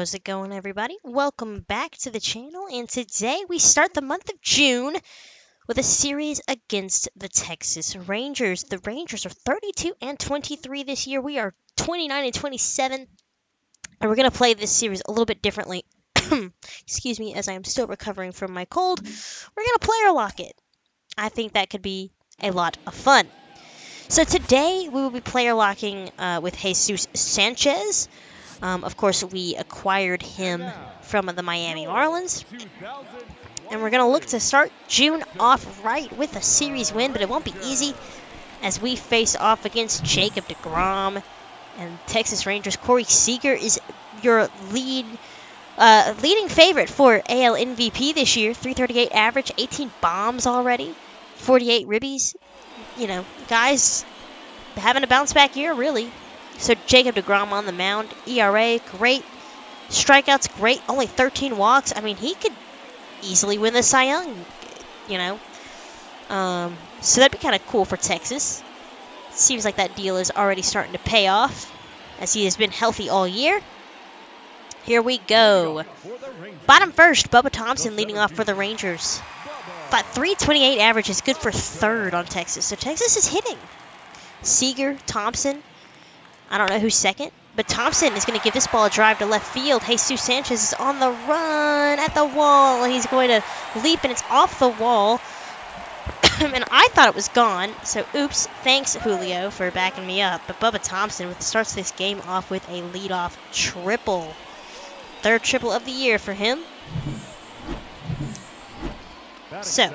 How's it going, everybody? Welcome back to the channel, and today we start the month of June with a series against the Texas Rangers. The Rangers are 32 and 23 this year. We are 29 and 27, and we're going to play this series a little bit differently. Excuse me, as I am still recovering from my cold. We're going to player lock it. I think that could be a lot of fun. So today we will be player locking with Jesus Sanchez. Of course, we acquired him from the Miami Marlins. And we're going to look to start June off right with a series win, but it won't be easy as we face off against Jacob deGrom and Texas Rangers. Corey Seager is your leading favorite for AL MVP this year. 338 average, 18 bombs already, 48 ribbies. You know, guys having a bounce back year, really. So Jacob deGrom on the mound, ERA, great. Strikeouts, great. Only 13 walks. I mean, he could easily win the Cy Young, you know. So that'd be kind of cool for Texas. Seems like that deal is already starting to pay off as he has been healthy all year. Here we go. Bottom first, Bubba Thompson leading off for the Rangers. But 328 average is good for third on Texas. So Texas is hitting. Seager, Thompson. I don't know who's second, but Thompson is going to give this ball a drive to left field. Jesus Sanchez is on the run at the wall. He's going to leap, and it's off the wall. And I thought it was gone, so oops. Thanks, Julio, for backing me up. But Bubba Thompson starts this game off with a leadoff triple. Third triple of the year for him. So,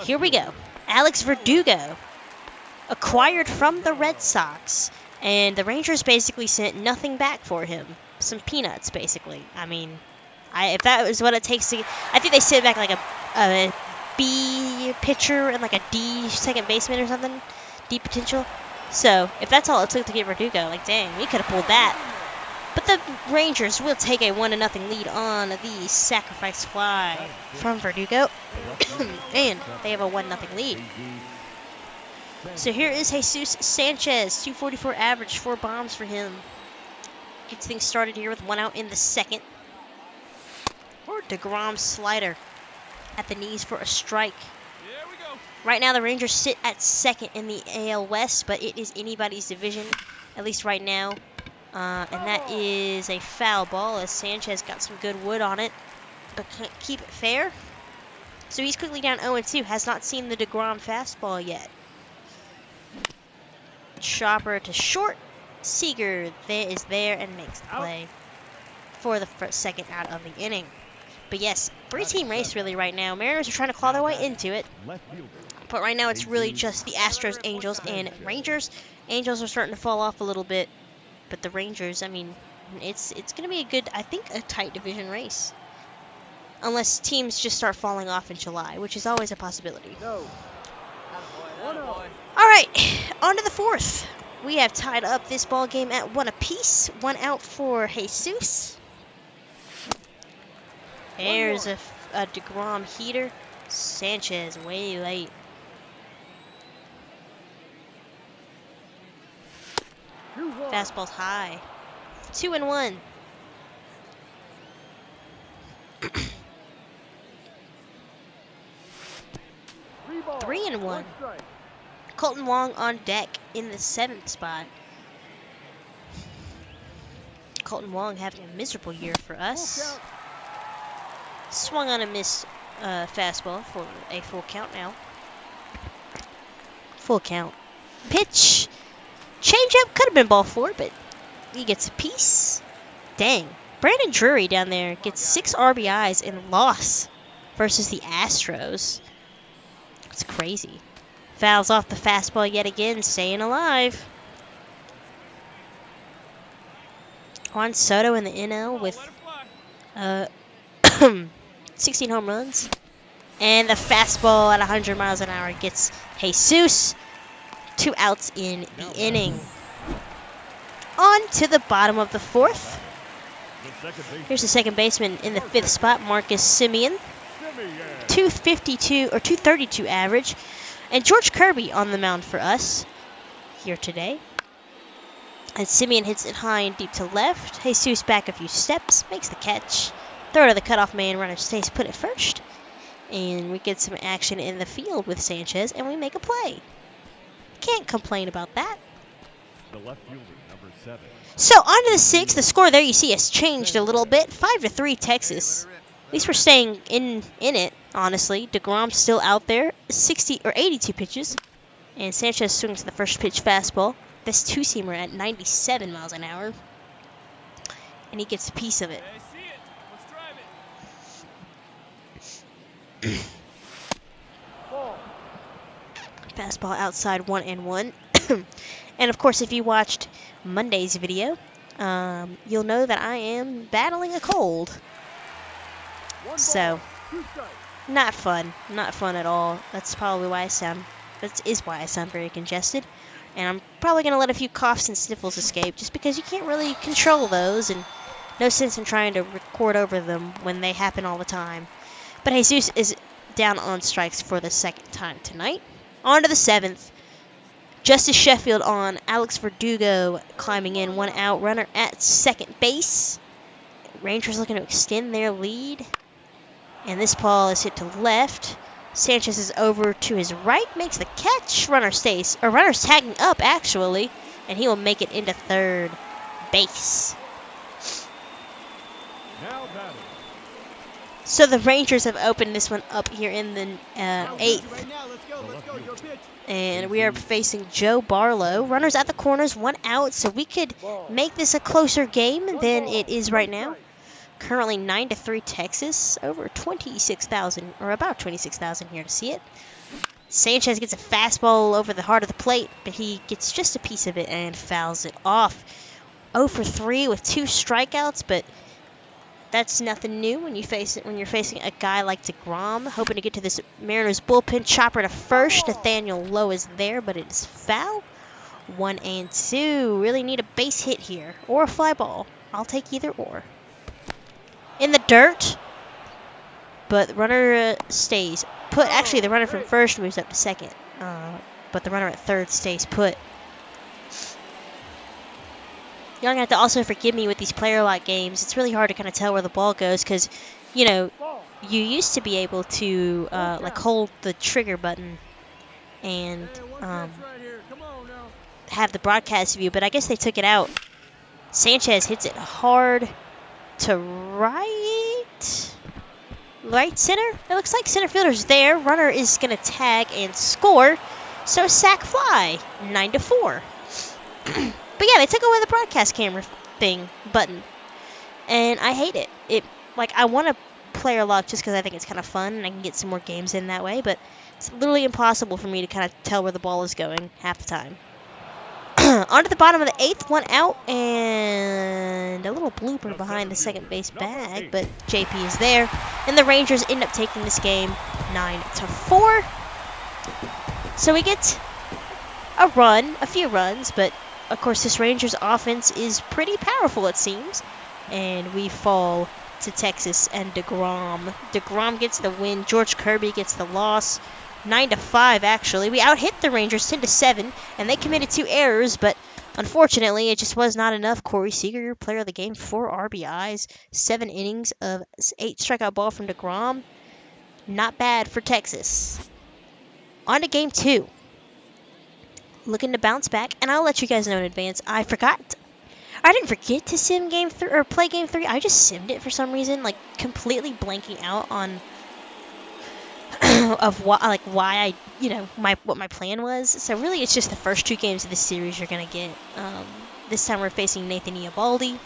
here we go. Alex Verdugo, acquired from the Red Sox. And the Rangers basically sent nothing back for him. Some peanuts, basically. I mean, if that was what it takes to... I think they sent back like a B pitcher and like a D second baseman or something. D potential. So, if that's all it took to get Verdugo, like, dang, we could have pulled that. But the Rangers will take a 1-0 lead on the sacrifice fly from Verdugo. And they have a 1-0 lead. So here is Jesus Sanchez, 244 average, 4 bombs for him. Gets things started here with 1 out in the second. deGrom slider at the knees for a strike. Right now the Rangers sit at second in the AL West, but it is anybody's division, at least right now. And that is a foul ball as Sanchez got some good wood on it, but can't keep it fair. So he's quickly down 0-2, has not seen the deGrom fastball yet. Chopper to short. Seager is there and makes the play for the second out of the inning. But yes, 3-team race really right now. Mariners are trying to claw their way into it. But right now it's really just the Astros, Angels, and Rangers. Angels are starting to fall off a little bit. But the Rangers, I mean, it's going to be a good, I think, a tight division race. Unless teams just start falling off in July, which is always a possibility. All right, on to the fourth. We have tied up this ball game at 1 apiece. 1 out for Jesus. There's a deGrom heater. Sanchez way late. Fastball's high. 2-1. Three and 1. Colton Wong on deck in the 7th spot. Colton Wong having a miserable year for us. Swung on a missed fastball for a full count now. Full count. Pitch. Changeup could have been ball 4, but he gets a piece. Dang. Brandon Drury down there gets 6 RBIs in loss versus the Astros. It's crazy. Fouls off the fastball yet again, staying alive. Juan Soto in the NL with 16 home runs. And the fastball at 100 miles an hour gets Jesus. 2 outs in the inning. On to the bottom of the 4th. Here's the second baseman in the 5th spot, Marcus Semien. 232 average. And George Kirby on the mound for us here today. And Simeon hits it high and deep to left. Jesus back a few steps, makes the catch. Throw to the cutoff man, runner stays put at first. And we get some action in the field with Sanchez, and we make a play. Can't complain about that. The left fielder, number 7. So on to the 6th. The score there you see has changed a little bit. 5-3 Texas. At least we're staying in it, honestly. DeGrom's still out there. 82 pitches. And Sanchez swings the first pitch fastball. This two-seamer at 97 miles an hour. And he gets a piece of it. Fastball outside 1-1. And of course, if you watched Monday's video, you'll know that I am battling a cold. So, not fun. Not fun at all. That's probably why that is why I sound very congested. And I'm probably going to let a few coughs and sniffles escape, just because you can't really control those, and no sense in trying to record over them when they happen all the time. But Jesus is down on strikes for the second time tonight. On to the 7th. Justice Sheffield on. Alex Verdugo climbing in. 1 out. Runner at second base. Rangers looking to extend their lead. And this ball is hit to left. Sanchez is over to his right. Makes the catch. Runner's tagging up, actually. And he will make it into third base. Now batting. So the Rangers have opened this one up here in the 8th. And we are facing Joe Barlow. Runners at the corners, 1 out, so we could make this a closer game than it is right now. Currently 9-3 Texas, over 26,000, or about 26,000 here to see it. Sanchez gets a fastball over the heart of the plate, but he gets just a piece of it and fouls it off. 0 for 3 with 2 strikeouts, but that's nothing new when you're facing a guy like DeGrom. Hoping to get to this Mariners bullpen. Chopper to first. Nathaniel Lowe is there, but it is foul. 1-2. Really need a base hit here. Or a fly ball. I'll take either or. In the dirt. But the runner stays put. Actually, the runner from first moves up to second. But the runner at third stays put. You're going to have to also forgive me with these player lock games. It's really hard to kind of tell where the ball goes because, you know, you used to be able to, like, hold the trigger button and have the broadcast view, but I guess they took it out. Sanchez hits it hard to right center. It looks like center fielder's there. Runner is going to tag and score. So sack fly, 9-4. But yeah, they took away the broadcast camera button, and I hate it. I want to player lock just because I think it's kind of fun and I can get some more games in that way, but it's literally impossible for me to kind of tell where the ball is going half the time. On to the bottom of the 8th, 1 out, and a little blooper behind the second base bag, but JP is there, and the Rangers end up taking this game 9-4. So we get a few runs, but of course, this Rangers offense is pretty powerful, it seems. And we fall to Texas and DeGrom. DeGrom gets the win. George Kirby gets the loss. 9-5, actually. We out-hit the Rangers 10-7, and they committed 2 errors, but unfortunately, it just was not enough. Corey Seager, player of the game, 4 RBIs, 7 innings of 8 strikeout ball from DeGrom. Not bad for Texas. On to game 2. Looking to bounce back, and I'll let you guys know in advance. I didn't forget to sim game 3 or play game 3. I just simmed it for some reason, like completely blanking out on why I what my plan was. So really, it's just the first 2 games of this series you're gonna get. This time we're facing Nathan Eovaldi.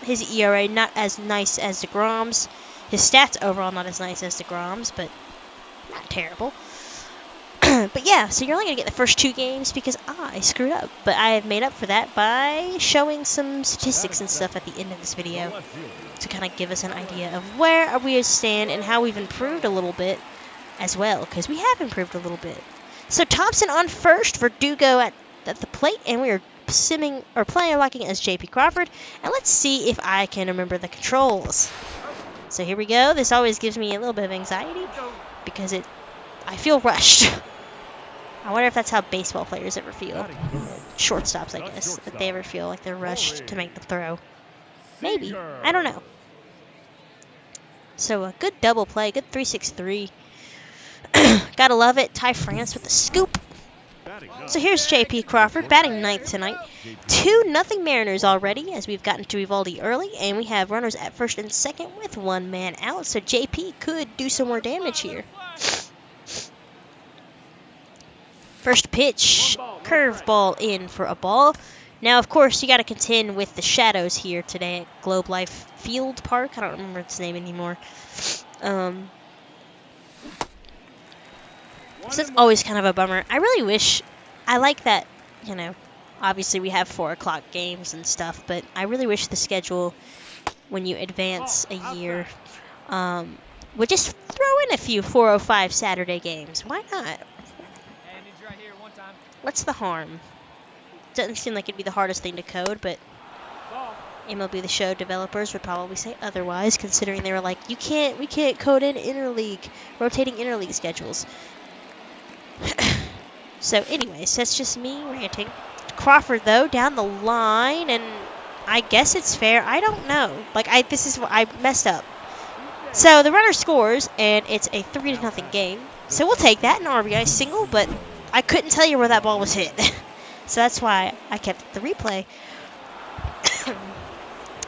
His ERA not as nice as DeGrom's. His stats overall not as nice as DeGrom's, but not terrible. But yeah, so you're only going to get the first 2 games because I screwed up. But I have made up for that by showing some statistics and stuff at the end of this video to kind of give us an idea of where we stand and how we've improved a little bit as well, because we have improved a little bit. So Thompson on first, Verdugo at the plate, and we are player locking as JP Crawford. And let's see if I can remember the controls. So here we go. This always gives me a little bit of anxiety because I feel rushed. I wonder if that's how baseball players ever feel. shortstops, I guess, if they ever feel like they're rushed to make the throw. Maybe. I don't know. So a good double play, good 3-6-3. Gotta love it. Ty France with the scoop. So here's J.P. Crawford batting ninth tonight. 2-0 Mariners already, as we've gotten to Evaldi early, and we have runners at first and second with one man out. So J.P. could do some more damage here. First pitch, curveball in for a ball. Now, of course, you got to contend with the shadows here today at Globe Life Field Park. I don't remember its name anymore. So it's always kind of a bummer. I really wish, I like that, you know, obviously we have 4 o'clock games and stuff, but I really wish the schedule, when you advance a year, would just throw in a few 4:05 Saturday games. Why not? What's the harm? Doesn't seem like it'd be the hardest thing to code, but MLB The Show developers would probably say otherwise, considering they were like, we can't code in rotating interleague schedules. So anyways, that's just me ranting. Crawford, though, down the line, and I guess it's fair. I don't know. I messed up. So the runner scores, and it's a 3-0 game. So we'll take that, an RBI single, but I couldn't tell you where that ball was hit. So that's why I kept the replay.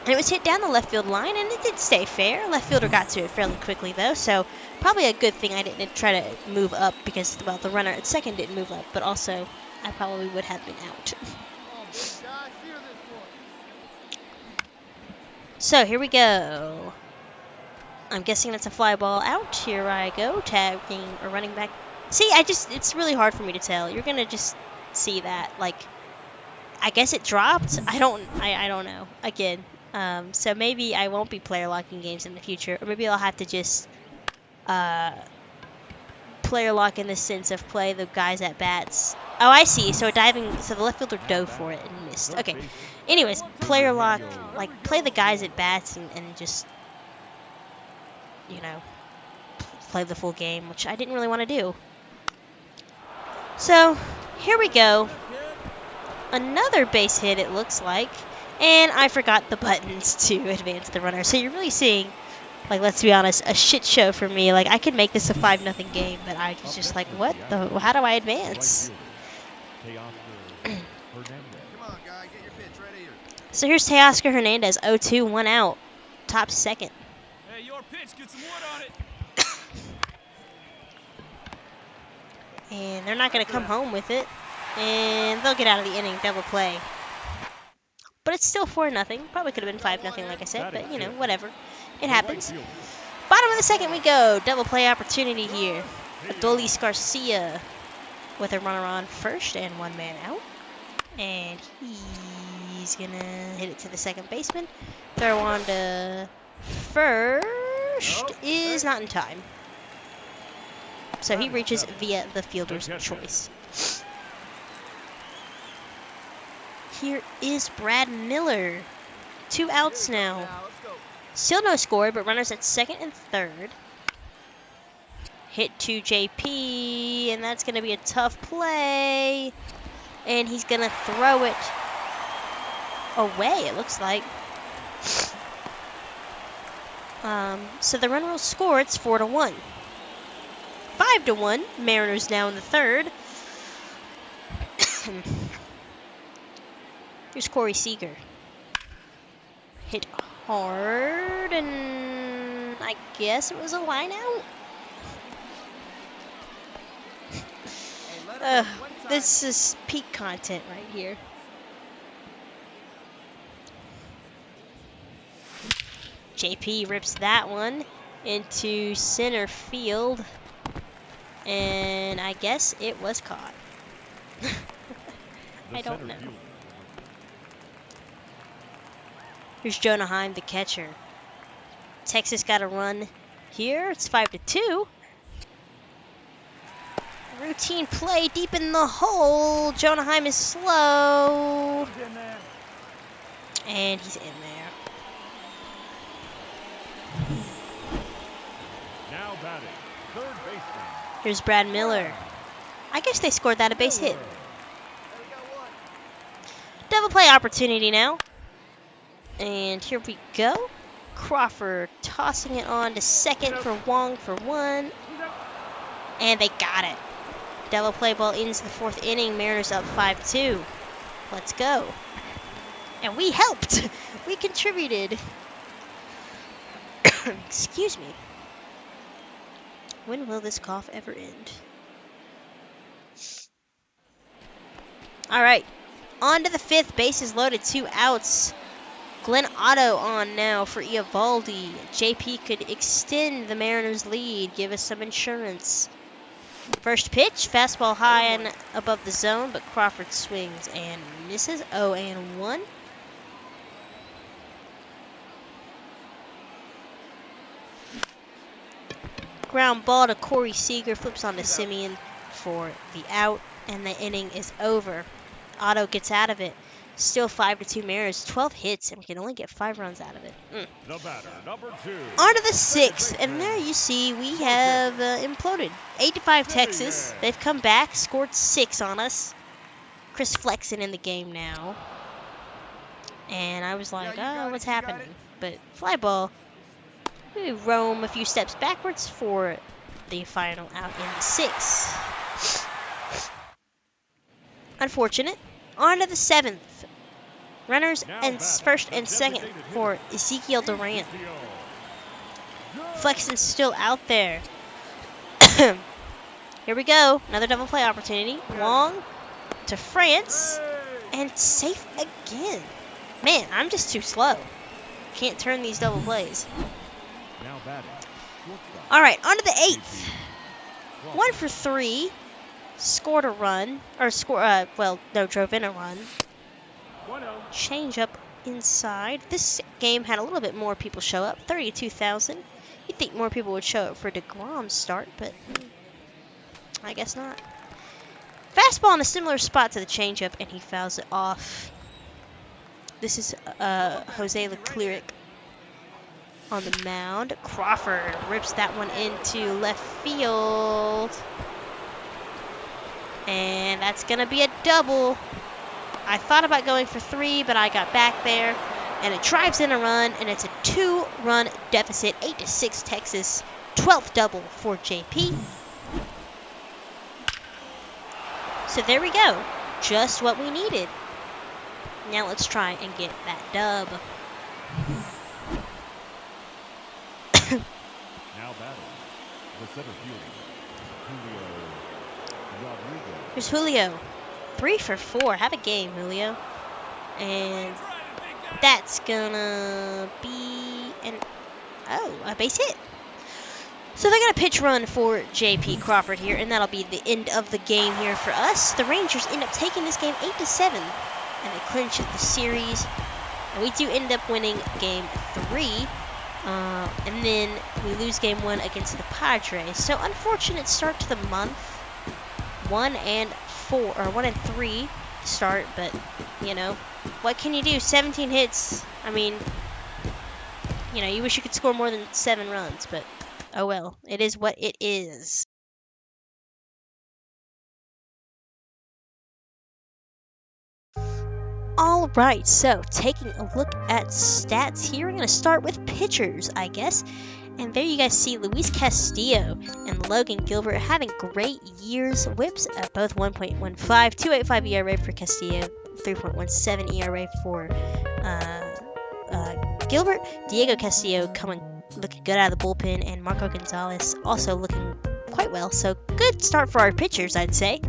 And it was hit down the left field line, and it did stay fair. Left fielder got to it fairly quickly, though, so probably a good thing I didn't try to move up because, well, the runner at second didn't move up, but also I probably would have been out. So here we go. I'm guessing that's a fly ball out. Here I go, tagging or running back. See, it's really hard for me to tell. You're going to just see that. Like, I guess it dropped. I don't know. Again. So maybe I won't be player locking games in the future, or maybe I'll have to just player lock in the sense of play the guys at bats. Oh, I see. So the left fielder dove for it and missed. Okay. Anyways, player lock, like play the guys at bats and just, you know, play the full game, which I didn't really want to do. So here we go. Another base hit, it looks like. And I forgot the buttons to advance the runner. So you're really seeing, like, let's be honest, a shit show for me. Like, I could make this a 5-0 game, but I was just like, how do I advance? So here's Teoscar Hernandez, 0-2, 1 out, top second. Hey, your pitch, get some wood on it. And they're not going to come home with it. And they'll get out of the inning, double play. But it's still 4-0. Probably could have been 5-0, like I said, but, you know, whatever. It happens. Bottom of the second we go. Double play opportunity here. Adolis Garcia with a runner on first and one man out. And he's going to hit it to the second baseman. Throw on to first is not in time. So he reaches via the fielder's choice. Here is Brad Miller. 2 outs now. Still no score, but runners at second and third. Hit to JP, and that's going to be a tough play. And he's going to throw it away, it looks like. So the runner will score. It's 4-1. 5-1. Mariners now in the third. Here's Corey Seager. Hit hard, and I guess it was a line out. This is peak content right here. JP rips that one into center field, and I guess it was caught. I don't know. Here's Jonah Heim, the catcher. Texas got a run here. It's 5-2. Routine play deep in the hole. Jonah Heim is slow. And he's in there. Now batting, third baseman. Here's Brad Miller. I guess they scored that a base hit. double play opportunity now. And here we go. Crawford tossing it on to second for Wong for one. And they got it. Double play ball ends the fourth inning. Mariners up 5-2. Let's go. And we helped. We contributed. Excuse me. When will this cough ever end? All right. On to the fifth. Bases loaded. 2 outs. Glenn Otto on now for Eovaldi. JP could extend the Mariners' lead. Give us some insurance. First pitch. Fastball high and above the zone, but Crawford swings and misses. 0-1. Ground ball to Corey Seager. Flips on to Simeon for the out, and the inning is over. Otto gets out of it. Still 5-2 Mariners. 12 hits, and we can only get 5 runs out of it. The batter, number 2. On to the 6th, and there you see we have imploded. 8-5 Texas. They've come back, scored 6 on us. Chris Flexen in the game now. And I was like, oh, what's happening? But fly ball. We roam a few steps backwards for the final out in the 6th. Unfortunate. On to the 7th. Runners and first and second for Ezekiel Durant. Flexen's still out there. Here we go. Another double play opportunity. Wong to France. And safe again. Man, I'm just too slow. Can't turn these double plays. All right, on to the 8th. 1 for 3. Scored a run. Or drove in a run. Change up inside. This game had a little bit more people show up. 32,000. You'd think more people would show up for DeGrom's start, but I guess not. Fastball in a similar spot to the changeup, and he fouls it off. This is Jose Leclerc on the mound. Crawford rips that one into left field. And that's going to be a double. I thought about going for 3, but I got back there. And it drives in a run, and it's a 2-run deficit. 8-6 Texas. 12th double for JP. So there we go. Just what we needed. Now let's try and get that dub. Now batting, the center fielder, Julio Rodriguez. Here's Julio. 3 for 4. Have a game, Julio. And that's gonna be a base hit. So they got a pitch run for JP Crawford here, and that'll be the end of the game here for us. The Rangers end up taking this game 8-7, and they clinch the series. And we do end up winning game 3, and then we lose game 1 against the Padres. So unfortunate start to the month. 1-3 start, but you know, what can you do? 17 hits. I mean, you know, you wish you could score more than 7 runs, but oh well, it is what it is. All right, so taking a look at stats here, I'm going to start with pitchers, I guess. And there you guys see Luis Castillo and Logan Gilbert having great years. Whips at both 1.15, 2.85 ERA for Castillo, 3.17 ERA for Gilbert. Diego Castillo looking good out of the bullpen, and Marco Gonzalez also looking quite well. So good start for our pitchers, I'd say.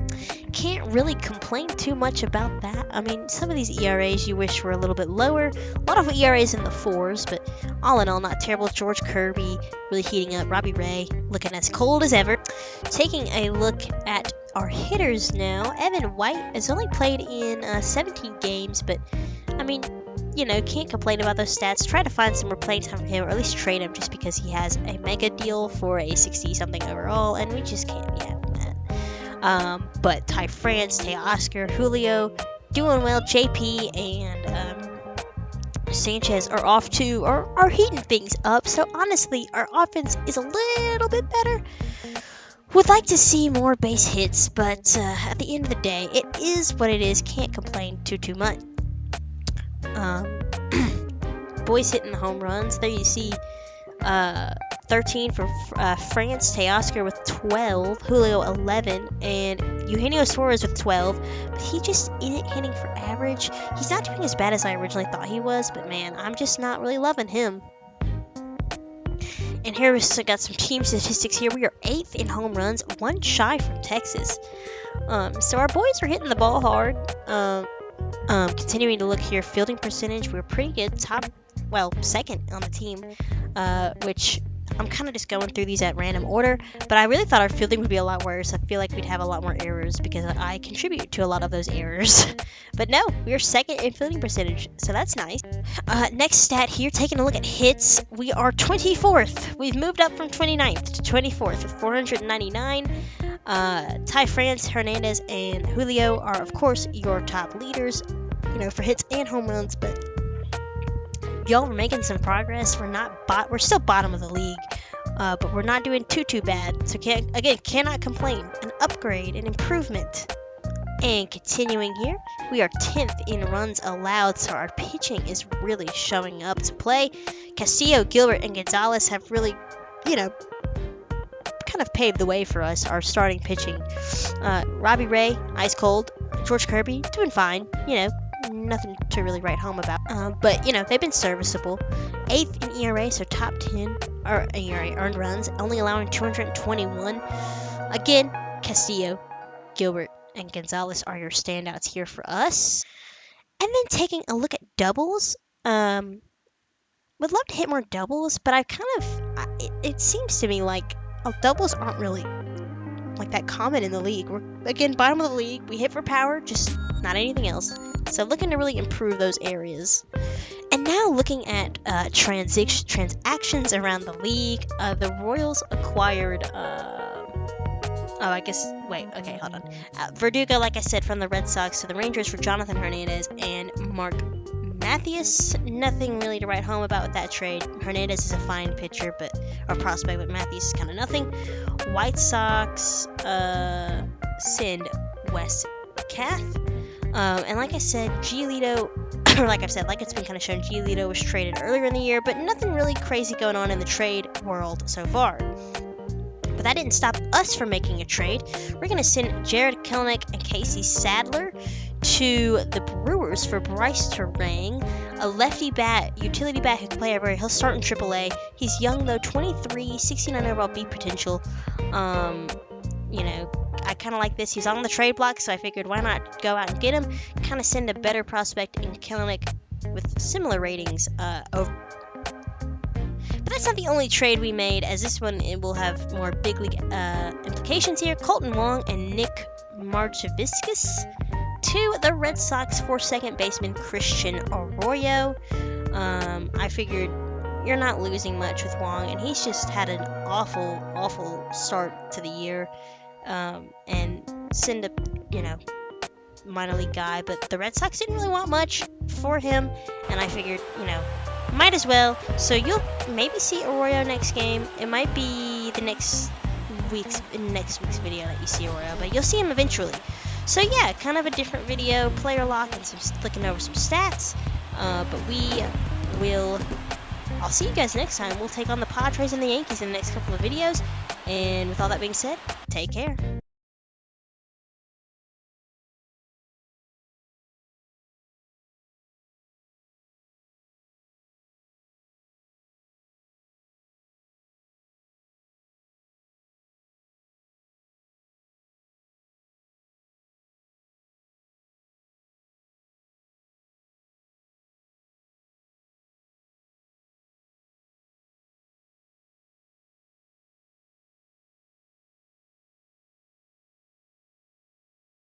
Can't really complain too much about that. I mean, some of these ERAs you wish were a little bit lower. A lot of ERAs in the 4s, but all in all, not terrible. George Kirby really heating up. Robbie Ray looking as cold as ever. Taking a look at our hitters now. Evan White has only played in 17 games, but I mean, you know, can't complain about those stats. Try to find some more playing time for him, or at least trade him just because he has a mega deal for a 60-something overall, and we just can't be having that. But Ty France, Teoscar, Julio, doing well. JP and Sanchez are off to, are heating things up. So honestly, our offense is a little bit better. Would like to see more base hits, but at the end of the day, it is what it is. Can't complain too much. Um, boys hitting the home runs. There you see 13 for France, Teoscar with 12, Julio 11, and Eugenio Suarez with 12. But he just isn't hitting for average. He's not doing as bad as I originally thought he was, but man, I'm just not really loving him. And here we've got some team statistics here. We are 8th in home runs, one shy from Texas. So our boys are hitting the ball hard. Continuing to look here, fielding percentage, we're pretty good. Second on the team, which I'm kind of just going through these at random order, but I really thought our fielding would be a lot worse. I feel like we'd have a lot more errors because I contribute to a lot of those errors. But no, we are second in fielding percentage, so that's nice. Next stat here, taking a look at hits, we are 24th. We've moved up from 29th to 24th with 499. Ty France, Hernandez, and Julio are, of course, your top leaders, for hits and home runs, but y'all are making some progress. We're still bottom of the league, but we're not doing too bad. So cannot complain. An upgrade, an improvement. And continuing here, we are 10th in runs allowed, so our pitching is really showing up to play. Castillo, Gilbert, and Gonzalez have really, kind of paved the way for us, our starting pitching. Robbie Ray, ice cold. George Kirby, doing fine, nothing to really write home about. But, they've been serviceable. 8th in ERA, so top 10 or ERA earned runs, only allowing 221. Again, Castillo, Gilbert, and Gonzalez are your standouts here for us. And then taking a look at doubles. Would love to hit more doubles, but it seems to me like doubles aren't really like that common in the league. We're, again, bottom of the league. We hit for power, just not anything else. So looking to really improve those areas. And now looking at transactions around the league. The Royals acquired... hold on. Verdugo, like I said, from the Red Sox to the Rangers for Jonathan Hernandez and Mark Mathias. Nothing really to write home about with that trade. Hernandez is a fine pitcher, or prospect, but Mathias is kind of nothing. White Sox send Wes Kath. And like I said, Giolito, like it's been kind of shown, Giolito was traded earlier in the year, but nothing really crazy going on in the trade world so far. But that didn't stop us from making a trade. We're going to send Jared Kelenic and Casey Sadler to the Brewers for Bryce Terang, a lefty bat, utility bat who can play everywhere. He'll start in AAA. He's young though, 23, 69 overall beat potential. I kind of like this. He's on the trade block, so I figured why not go out and get him. Kind of send a better prospect in Kelenic with similar ratings over. But that's not the only trade we made, as this one will have more big league implications here. Colton Wong and Nick Marchaviscus to the Red Sox for second baseman Christian Arroyo. I figured you're not losing much with Wong, and he's just had an awful start to the year. And send a, minor league guy, but the Red Sox didn't really want much for him, and I figured, might as well. So you'll maybe see Arroyo next game. It might be in next week's video that you see Arroyo, but you'll see him eventually. So yeah, kind of a different video, player lock, and some looking over some stats. I'll see you guys next time. We'll take on the Padres and the Yankees in the next couple of videos. And with all that being said, take care.